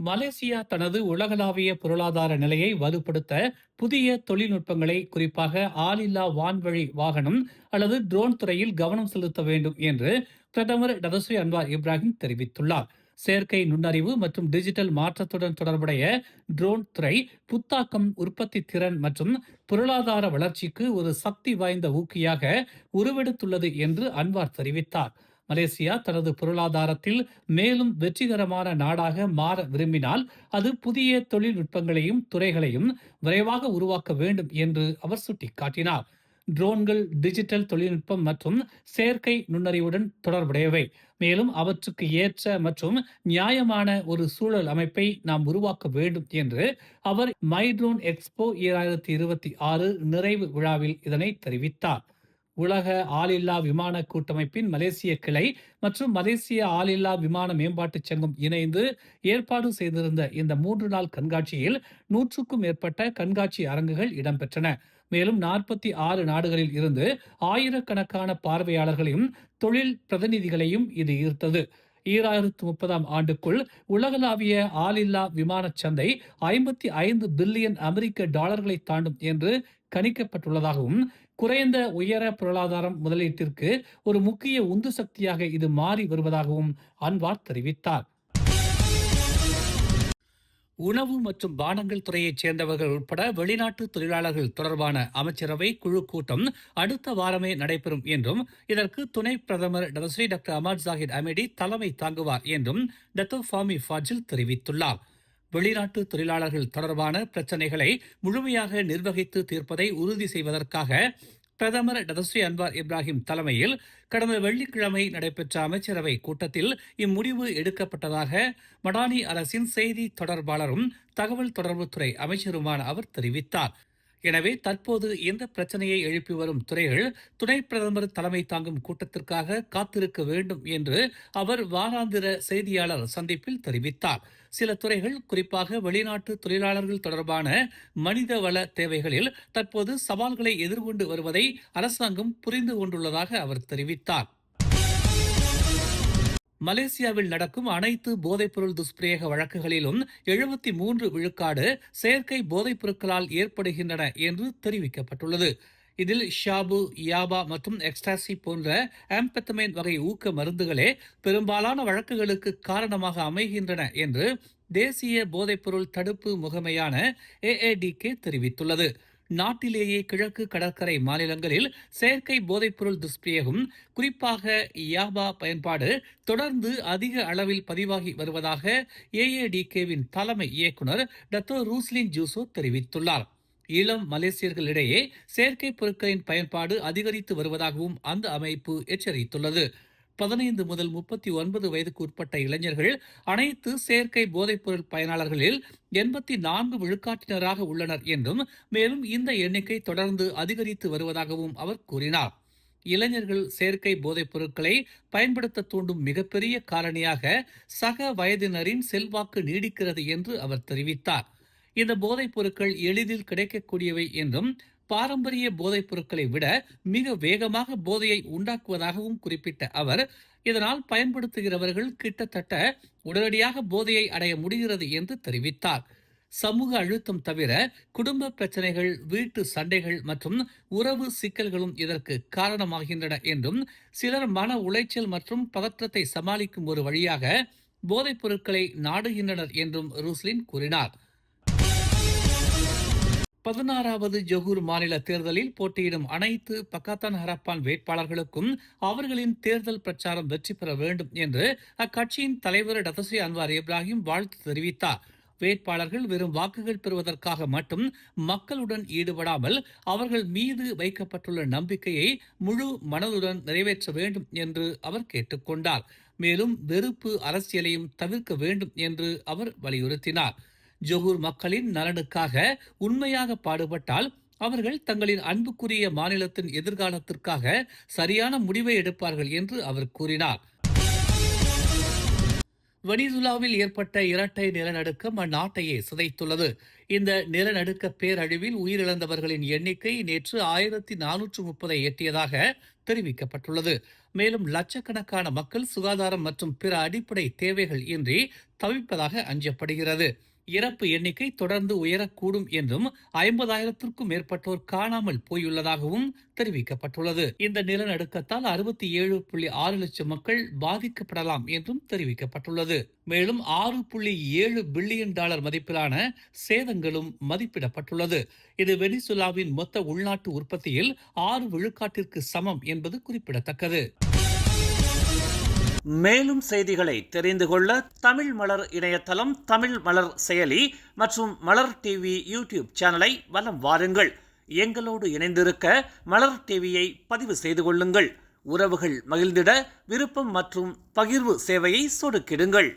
Malaysia தனது உலகளாவிய பொருளாதார நிலையை வலுப்படுத்த புதிய தொழில்நுட்பங்களை, குறிப்பாக ஆளில்லா வான்வழி வாகனம் அல்லது ட்ரோன் துறையில் கவனம் செலுத்த வேண்டும் என்று பிரதமர் டதஸ்ரீ அன்வார் இப்ராஹிம் தெரிவித்துள்ளார். செயற்கை நுண்ணறிவு மற்றும் டிஜிட்டல் மாற்றத்துடன் தொடர்புடைய ட்ரோன் துறை புத்தாக்கம், உற்பத்தி திறன் மற்றும் பொருளாதார வளர்ச்சிக்கு ஒரு சக்தி வாய்ந்த ஊக்கியாக உருவெடுத்துள்ளது என்று அன்வார் தெரிவித்தார். மலேசியா தனது பொருளாதாரத்தில் மேலும் வெற்றிகரமான நாடாக மாற விரும்பினால் அது புதிய தொழில்நுட்பங்களையும் துறைகளையும் விரைவாக உருவாக்க வேண்டும் என்று அவர் சுட்டிக்காட்டினார். ட்ரோன்கள் டிஜிட்டல் தொழில்நுட்பம் மற்றும் செயற்கை நுண்ணறிவுடன் தொடர்புடையவை. மேலும் அவற்றுக்கு ஏற்ற மற்றும் நியாயமான ஒரு சூழல் அமைப்பை நாம் உருவாக்க வேண்டும் என்று அவர் மை ட்ரோன் எக்ஸ்போ 2026 நிறைவு விழாவில் இதனை தெரிவித்தார். உலக ஆளில்லா விமான கூட்டமைப்பின் மலேசிய கிளை மற்றும் மலேசிய ஆளில்லா விமான மேம்பாட்டுச் சங்கம் இணைந்து ஏற்பாடு செய்திருந்த இந்த 3 நாள் கண்காட்சியில் 100க்கும் மேற்பட்ட கண்காட்சி அரங்குகள் இடம்பெற்றன. மேலும் 46 நாடுகளில் இருந்து ஆயிரக்கணக்கான பார்வையாளர்களையும் தொழில் பிரதிநிதிகளையும் இது ஈர்த்தது. 2030 ஆண்டுக்குள் உலகளாவிய ஆளில்லா விமானச் சந்தை 55 பில்லியன் அமெரிக்க டாலர்களை தாண்டும் என்று கணிக்கப்பட்டுள்ளதாகவும், குறைந்த உயர பொருளாதாரம் முதலீட்டிற்கு ஒரு முக்கிய உந்து சக்தியாக இது மாறி வருவதாகவும் அன்வார் தெரிவித்தார். உணவு மற்றும் பானங்கள் துறையைச் சேர்ந்தவர்கள் உட்பட வெளிநாட்டு தொழிலாளர்கள் தொடர்பான அமைச்சரவை குழு கூட்டம் அடுத்த வாரமே நடைபெறும் என்றும், இதற்கு துணை பிரதமர் டதஸ்ரீ டாக்டர் அமாட் ஜாஹித் அமீடி தலைமை தாங்குவார் என்றும் டத்தோ ஃபாமி ஃபாஜில் தெரிவித்துள்ளார். வெளிநாட்டு தொழிலாளர்கள் தொடர்பான பிரச்சினைகளை முழுமையாக நிர்வகித்து தீர்ப்பதை உறுதி செய்வதற்காக பிரதமர் டதஸ்ரீ அன்வார் இப்ராஹிம் தலைமையில் கடந்த வெள்ளிக்கிழமை நடைபெற்ற அமைச்சரவை கூட்டத்தில் இம்முடிவு எடுக்கப்பட்டதாக மடானி அரசின் செய்தி தொடர்பாளரும் தகவல் தொடர்புத்துறை அமைச்சருமான அவர் தெரிவித்தார். எனவே தற்போது இந்த பிரச்சனையை எழுப்பி வரும் துறைகள் துணை பிரதமர் தலைமை தாங்கும் கூட்டத்திற்காக காத்திருக்க வேண்டும் என்று அவர் வாராந்திர செய்தியாளர் சந்திப்பில் தெரிவித்தார். சில துறைகள், குறிப்பாக வெளிநாட்டு தொழிலாளர்கள் தொடர்பான மனிதவள தேவைகளில் தற்போது சவால்களை எதிர்கொண்டு வருவதை அரசாங்கம் புரிந்து கொண்டுள்ளதாக அவர் தெரிவித்தார். மலேசியாவில் நடக்கும் அனைத்து போதைப்பொருள் துஷ்பிரயோக வழக்குகளிலும் 73 விழுக்காடு செயற்கை போதைப் பொருட்களால் ஏற்படுகின்றன என்று தெரிவிக்கப்பட்டுள்ளது. இதில் ஷாபு, யாபா மற்றும் எக்ஸ்டாசி போன்ற ஆம்பெத்தமைன் வகை ஊக்க மருந்துகளே பெரும்பாலான வழக்குகளுக்கு காரணமாக அமைகின்றன என்று தேசிய போதைப்பொருள் தடுப்பு முகமையான AADK தெரிவித்துள்ளது. நாட்டிலேயே கிழக்கு கடற்கரை மாநிலங்களில் செயற்கை போதைப்பொருள் துஷ்பிரயோகம், குறிப்பாக யாபா பயன்பாடு தொடர்ந்து அதிக அளவில் பதிவாகி வருவதாக AADKவின் தலைமை இயக்குனர் டத்தோ ரூஸ்லின் ஜூசோ தெரிவித்துள்ளார். இளம் மலேசியர்களிடையே செயற்கை பொருட்களின் பயன்பாடு அதிகரித்து வருவதாகவும் அந்த அமைப்பு எச்சரித்துள்ளது. 15 முதல் 39 வயதுக்கு உட்பட்ட இளைஞர்கள் அனைத்து செயற்கை போதைப்பொருள் பயனாளர்களில் 84 விழுக்காட்டினராக உள்ளனர் என்றும், மேலும் இந்த எண்ணிக்கை தொடர்ந்து அதிகரித்து வருவதாகவும் அவர் கூறினார். இளைஞர்கள் செயற்கை போதைப் பொருட்களை பயன்படுத்த தூண்டும் மிகப்பெரிய காரணியாக சக வயதினரின் செல்வாக்கு நீடிக்கிறது என்று அவர் தெரிவித்தார். இந்த போதைப் பொருட்கள் எளிதில் கிடைக்கக்கூடியவை என்றும், பாரம்பரிய போதைப் பொருட்களை விட மிக வேகமாக போதையை உண்டாக்குவதாகவும் குறிப்பிட்ட அவர், இதனால் பயன்படுத்துகிறவர்கள் கிட்டத்தட்ட உடனடியாக போதையை அடைய முடிகிறது என்று தெரிவித்தார். சமூக அழுத்தம் தவிர குடும்ப பிரச்சனைகள், வீட்டு சண்டைகள் மற்றும் உறவு சிக்கல்களும் இதற்கு காரணமாகின்றன என்றும், சிலர் மன உளைச்சல் மற்றும் பதற்றத்தை சமாளிக்கும் ஒரு வழியாக போதைப் பொருட்களை நாடுகின்றனர் என்றும் ரூஸ்லின் கூறினார். 16வது ஜொகூர் மாநில தேர்தலில் போட்டியிடும் அனைத்து பக்காத்தான் ஹரப்பான் வேட்பாளர்களுக்கும் அவர்களின் தேர்தல் பிரச்சாரம் வெற்றி பெற வேண்டும் என்று அக்கட்சியின் தலைவர் டதஸ்ரீ அன்வார் இப்ராஹிம் வாழ்த்து தெரிவித்தார். வேட்பாளர்கள் வெறும் வாக்குகள் பெறுவதற்காக மட்டும் மக்களுடன் ஈடுபடாமல் அவர்கள் மீது வைக்கப்பட்டுள்ள நம்பிக்கையை முழு மனதுடன் நிறைவேற்ற வேண்டும் என்று அவர் கேட்டுக்கொண்டார். மேலும் வெறுப்பு அரசியலையும் தவிர்க்க வேண்டும் என்று அவர் வலியுறுத்தினார். ஜொகூர் மக்களின் நலனுக்காக உண்மையாக பாடுபட்டால் அவர்கள் தங்களின் அன்புக்குரிய மாநிலத்தின் எதிர்காலத்திற்காக சரியான முடிவை எடுப்பார்கள் என்று அவர் கூறினார். வெனிசுலாவில் ஏற்பட்ட இரட்டை நிலநடுக்கம் அந்நாட்டையே சிதைத்துள்ளது. இந்த நிலநடுக்க பேரழிவில் உயிரிழந்தவர்களின் எண்ணிக்கை நேற்று 1430 எட்டியதாக தெரிவிக்கப்பட்டுள்ளது. மேலும் லட்சக்கணக்கான மக்கள் சுகாதாரம் மற்றும் பிற அடிப்படை தேவைகள் இன்றி தவிப்பதாக அஞ்சப்படுகிறது. இறப்பு எண்ணிக்கை தொடர்ந்து உயரக்கூடும் என்றும் 50,000த்திற்கும் மேற்பட்டோர் காணாமல் போயுள்ளதாகவும் தெரிவிக்கப்பட்டுள்ளது. இந்த நிலநடுக்கத்தால் 67.6 லட்சம் மக்கள் பாதிக்கப்படலாம் என்றும் தெரிவிக்கப்பட்டுள்ளது. மேலும் $6.7 பில்லியன் மதிப்பிலான சேதங்களும் மதிப்பிடப்பட்டுள்ளது. இது வெனிசுலாவின் மொத்த உள்நாட்டு உற்பத்தியில் 6 விழுக்காட்டிற்கு சமம் என்பது குறிப்பிடத்தக்கது. மேலும் செய்திகளை தெரிந்து கொள்ள தமிழ் மலர் இணையதளம், தமிழ் மலர் செயலி மற்றும் மலர் டிவி யூடியூப் சேனலை வலம் வாருங்கள். எங்களோடு இணைந்திருக்க மலர் டிவியை பதிவு செய்து கொள்ளுங்கள். உறவுகள் மகிழ்ந்திட விருப்பம் மற்றும் பகிர்வு சேவையை சொடுக்கிடுங்கள்.